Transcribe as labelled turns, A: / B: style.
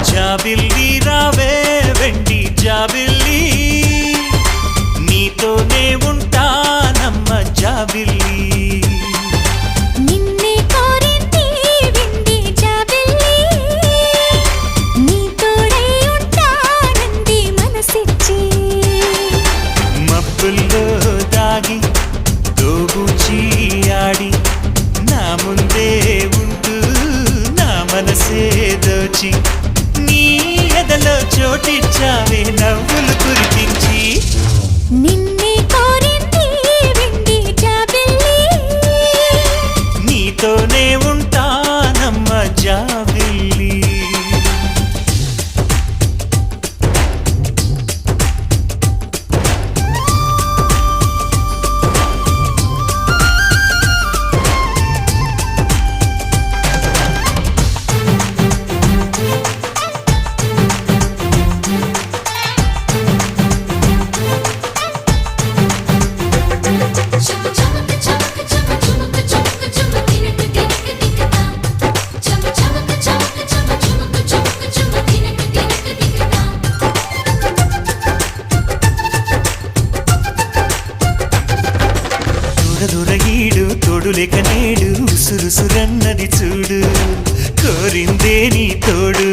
A: జాబిల్లి రావే వెండి జాబిల్లి, నీతోనే ఉంటానమ్మ జాబిల్లి.
B: నిన్నే కోరింది వెండి జాబిల్లి, నీ తోడై ఉంటానంది మనసిచ్చి.
A: మబ్బుల్లో దాగి దోబూచి ఆడి నా ముందే ఉంటూ నా మనసే దోచి, నీ ఎదలో చోటిచ్చావే నవ్వులు కురిపించి.
B: నిన్నే కోరింది వెండి జాబిల్లి,
A: నీతోనే ఉంటానమ్మ జాబిల్లి. దొరదొరగీడు తోడులేక నేడు ఉసురుసురన్నది చూడు, కోరిందే నీ తోడు